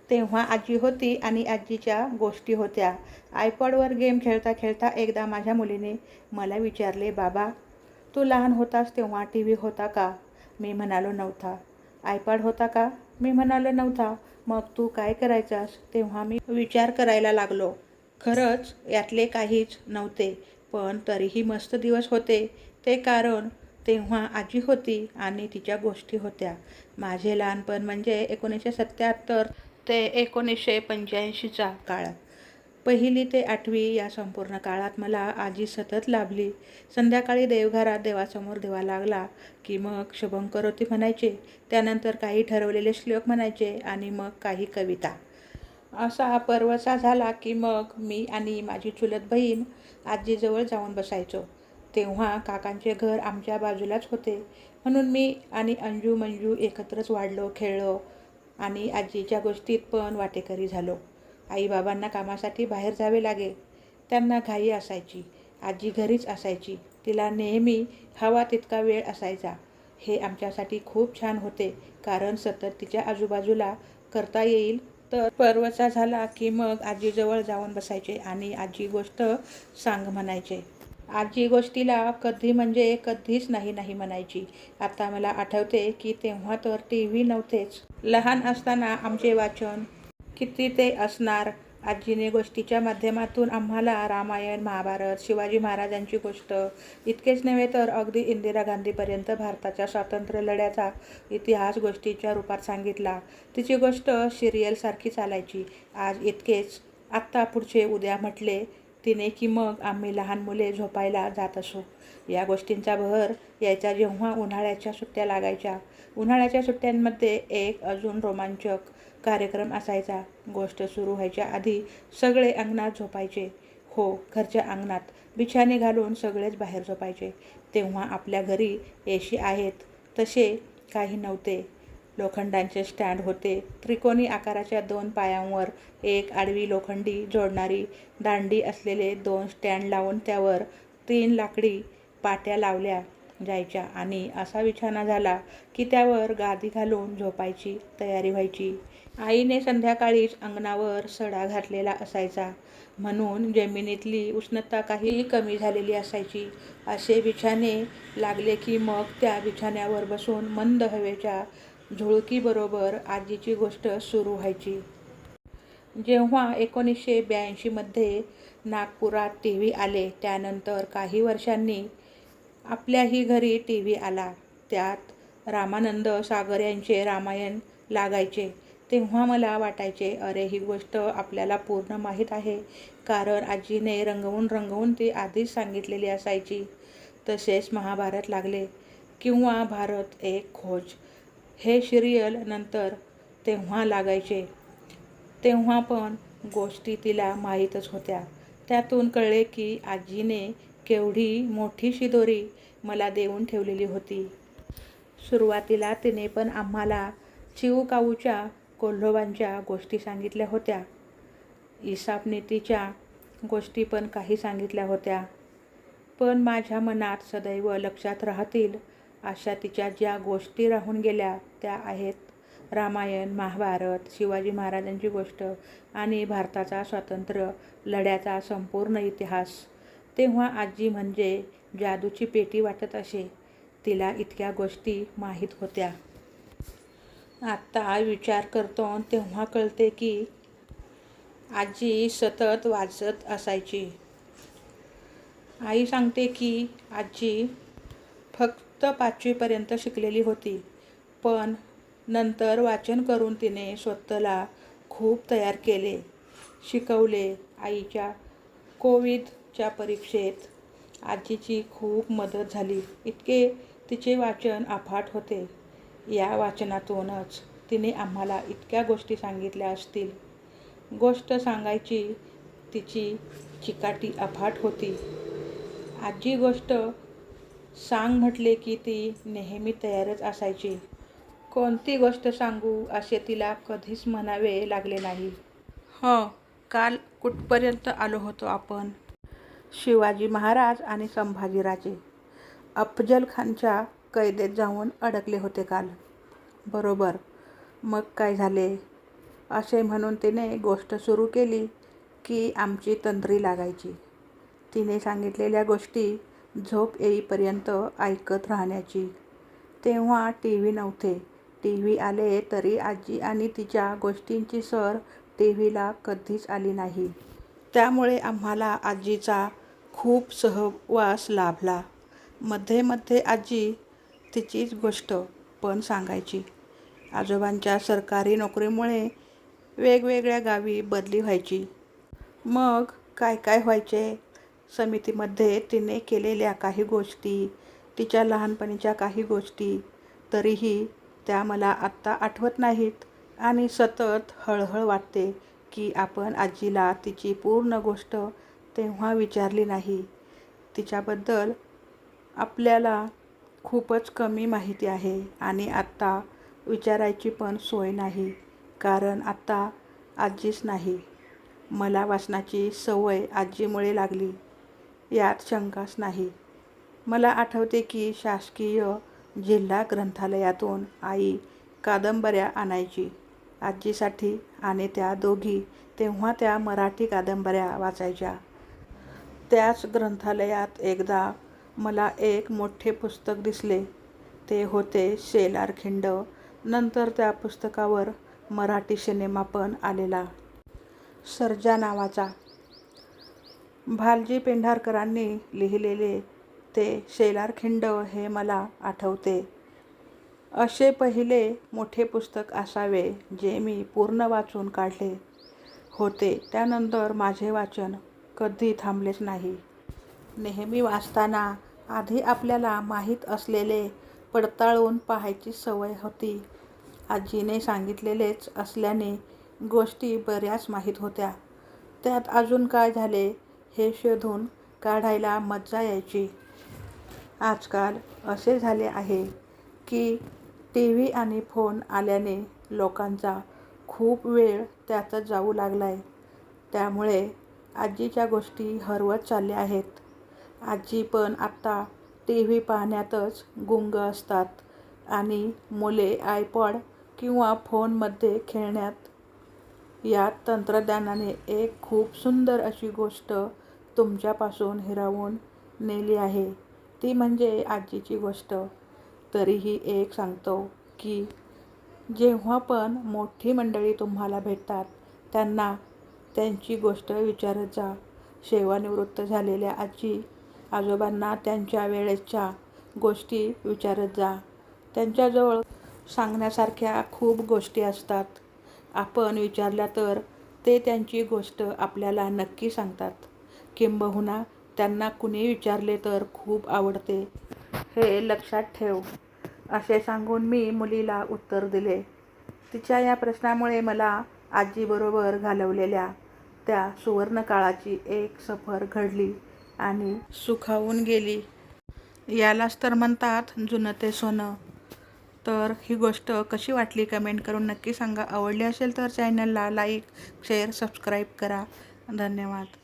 तेव्हा आजी होती आणि आजीच्या गोष्टी होत्या. आयपॉडवर गेम खेळता खेळता एकदा माझ्या मुलीने मला विचारले, बाबा, तू लहान होतास तेव्हा टी व्ही होता का? मी म्हणालो नव्हता. आयपॉड होता का? मी म्हणालो नव्हता. मग तू काय करायचास? तेव्हा मी विचार करायला लागलो. खरंच यातले काहीच नव्हते, पण तरीही मस्त दिवस होते. ते कारण तेव्हा आजी होती आणि तिच्या गोष्टी होत्या. माझे लहानपण म्हणजे 1977 ते 1985चा काळ. 1ली ते 8वी या संपूर्ण काळात मला आजी सतत लाभली. संध्याकाळी देवघरात देवासमोर दिवा लागला की मग शुभंकरोती म्हणायचे, त्यानंतर काही ठरवलेले श्लोक म्हणायचे आणि मग काही कविता. असा परवसा झाला की मग मी आणि माझी चुलत बहीण आजीजवळ जाऊन बसायचो. तेव्हा काकांचे घर आमच्या बाजूलाच होते, म्हणून मी आणि अंजू मंजू एकत्रच वाढलो, खेळलो आणि आजीच्या गोष्टीत पण वाटेकरी झालो. आईबाबांना कामासाठी बाहेर जावे लागे. त्यांना घाई असायची. आजी घरीच असायची. तिला नेहमी हवा तितका वेळ असायचा. हे आमच्यासाठी खूप छान होते, कारण सतत तिच्या आजूबाजूला करता येईल. तर परवचा झाला की मग आजीजवळ जाऊन बसायचे आणि आजी गोष्ट सांग म्हणायचे. आजी गोष्टीला कधी म्हणजे कधीच नाही नाही म्हणायची. आता मला आठवते की तेव्हा तर टी व्ही नव्हतेच. लहान असताना आमचे वाचन किती ते असणार. आजीने गोष्टीच्या माध्यमातून आम्हाला रामायण, महाभारत, शिवाजी महाराजांची गोष्ट इतकेच नव्हे तर अगदी इंदिरा गांधीपर्यंत भारताच्या स्वातंत्र्य लढ्याचा इतिहास गोष्टीच्या रूपात सांगितला. तिची गोष्ट सिरियलसारखी चालायची. आज इतकेच, आत्ता पुढचे उद्या म्हटले तिने की मग आम्ही लहान मुले झोपायला जात असू. या गोष्टींचा बहर यायचा जेव्हा उन्हाळ्याच्या सुट्ट्या लागायच्या. उन्हाळ्याच्या सुट्ट्यांमध्ये एक अजून रोमांचक कार्यक्रम असायचा. गोष्ट सुरू व्हायच्या आधी सगळे अंगणात झोपायचे. हो, घरच्या अंगणात. बिछाने घालून सगळेच बाहेर झोपायचे. तेव्हा आपल्या घरी एसी आहेत तसे काही नव्हते. लोखंडांचे स्टँड होते. त्रिकोणी आकाराच्या 2 पायांवर एक आडवी लोखंडी जोडणारी दांडी असलेले 2 स्टँड लावून त्यावर 3 लाकडी पाट्या लावल्या जायच्या आणि असा बिछाना झाला की त्यावर गादी घालून झोपायची तयारी व्हायची. आईने संध्याकाळीच अंगणावर सडा घातलेला असायचा, म्हणून जमिनीतली उष्णता काही कमी झालेली असायची. असे बिछाने लागले की मग त्या बिछाण्यावर बसून मंद हवेच्या झुळकीबरोबर आजीची गोष्ट सुरू व्हायची. जेव्हा 1982मध्ये नागपुरात टी व्ही आले, त्यानंतर काही वर्षांनी आपल्याही घरी टी व्ही आला. त्यात रामानंद सागर यांचे रामायण लागायचे. तेव्हा मला वाटायचे, अरे, ही गोष्ट आपल्याला पूर्ण माहीत आहे, कारण आजीने रंगवून रंगवून ती आधीच सांगितलेली असायची. तसेच महाभारत लागले किंवा भारत एक खोज हे सिरियल नंतर तेव्हा लागायचे. तेव्हा पण गोष्टी तिला माहीतच होत्या. त्यातून कळले की आजीने केवढी मोठीशी दोरी मला देऊन ठेवलेली होती. सुरुवातीला तिने पण आम्हाला चिऊकाऊच्या, कोल्होबांच्या गोष्टी सांगितल्या होत्या. इसापनीतीच्या गोष्टी पण काही सांगितल्या होत्या. पण माझ्या मनात सदैव लक्षात राहतील अशा तिच्या ज्या गोष्टी राहून गेल्या त्या आहेत रामायण, महाभारत, शिवाजी महाराजांची गोष्ट आणि भारताचा स्वातंत्र्य लढ्याचा संपूर्ण इतिहास. तेव्हा आजी म्हणजे जादूची पेटी वाटत असे. तिला इतक्या गोष्टी माहीत होत्या. आता विचार करतो तेव्हा कळते की आजी सतत वाचत असायची. आई सांगते की आजी फक्त 5वीपर्यंत शिकलेली होती, पण नंतर वाचन करून तिने स्वतःला खूप तयार केले, शिकवले. आईच्या कोविदच्या परीक्षेत आजीची खूप मदत झाली. इतके तिचे वाचन अफाट होते. या वाचनातूनच तिने आम्हाला इतक्या गोष्टी सांगितल्या असतील. गोष्ट सांगायची तिची चिकाटी अफाट होती. आजी गोष्ट सांग म्हटले की ती नेहमी तयारच असायची. कोणती गोष्ट सांगू असे तिला कधीच म्हणावे लागले नाही. काल कुठपर्यंत आलो होतो आपण? शिवाजी महाराज आणि संभाजीराजे अफजल खानच्या कैदेत जाऊन अडकले होते काल. बरोबर. मग काय झाले? असे म्हणून तिने गोष्ट सुरू केली की आमची तंद्री लागायची. तिने सांगितलेल्या गोष्टी झोप येईपर्यंत ऐकत राहण्याची. तेव्हा TV नव्हते. TV आले तरी आजी आणि तिच्या गोष्टींची सर TVला कधीच आली नाही. त्यामुळे आम्हाला आजीचा खूप सहवास लाभला. मध्ये मध्ये आजी तिचीच गोष्ट पण सांगायची. आजोबांच्या सरकारी नोकरीमुळे वेगवेगळ्या गावी बदली व्हायची. मग काय काय व्हायचे. समितीमध्ये तिने केलेल्या काही गोष्टी, तिच्या लहानपणीच्या काही गोष्टी, तरीही त्या मला आत्ता आठवत नाहीत आणि सतत हळहळ वाटते की आपण आजीला तिची पूर्ण गोष्ट तेव्हा विचारली नाही. तिच्याबद्दल आपल्याला खूपच कमी माहिती आहे आणि आत्ता विचारायची पण सोय नाही, कारण आत्ता आजीच नाही. मला वाचनाची सवय आजीमुळे लागली, यात शंकाच नाही. मला आठवते की शासकीय जिल्हा ग्रंथालयातून आई कादंबऱ्या आणायची आजीसाठी आणि त्या दोघी तेव्हा त्या मराठी कादंबऱ्या वाचायच्या. त्याच ग्रंथालयात एकदा मला एक मोठे पुस्तक दिसले. ते होते शेलारखिंड. नंतर त्या पुस्तकावर मराठी सिनेमा पण आलेला, सर्जा नावाचा. भालजी पेंढारकरांनी लिहिलेले ते शेलारखिंड हे मला आठवते. असे पहिले मोठे पुस्तक असावे जे मी पूर्ण वाचून काढले होते. त्यानंतर माझे वाचन कधी थांबलेच नाही. नेहमी वाचताना आधी आपल्याला माहीत असलेले पडताळून पाहायची सवय होती. आजीने सांगितलेलेच असल्याने गोष्टी बऱ्याच माहीत होत्या. त्यात अजून काय झाले हे शोधून काढायला मज्जा यायची. आजकाल असे झाले आहे की TV आणि फोन आल्याने लोकांचा खूप वेळ त्यातच जाऊ लागलाय. त्यामुळे आजीच्या गोष्टी हरवत चालल्या आहेत. आजी पण आत्ता TV पाहण्यातच गुंग असतात आणि मुले आयपॉड किंवा फोनमध्ये खेळण्यात. यात तंत्रज्ञानाने एक खूप सुंदर अशी गोष्ट तुमच्यापासून हिरावून नेली आहे, ती म्हणजे आजीची गोष्ट. तरीही एक सांगतो की जेव्हा पण मोठी मंडळी तुम्हाला भेटतात त्यांना त्यांची गोष्ट विचारत जा. सेवानिवृत्त झालेल्या आजी आजोबांना त्यांच्या वेळेच्या गोष्टी विचारत जा. त्यांच्याजवळ सांगण्यासारख्या खूप गोष्टी असतात. आपण विचारल्या तर ते त्यांची गोष्ट आपल्याला नक्की सांगतात. किंबहुना त्यांना कुणी विचारले तर खूप आवडते, हे लक्षात ठेव, असे सांगून मी मुलीला उत्तर दिले. तिच्या या प्रश्नामुळे मला आजीबरोबर घालवलेल्या त्या सुवर्णकाळाची एक सफर घडली आणि सुखावून गेली. यालाच तर म्हणतात जुनं ते सोनं. तर ही गोष्ट कशी वाटली कमेंट करून नक्की सांगा. आवडली असेल तर चॅनलला लाईक, शेअर, सबस्क्राईब करा. धन्यवाद.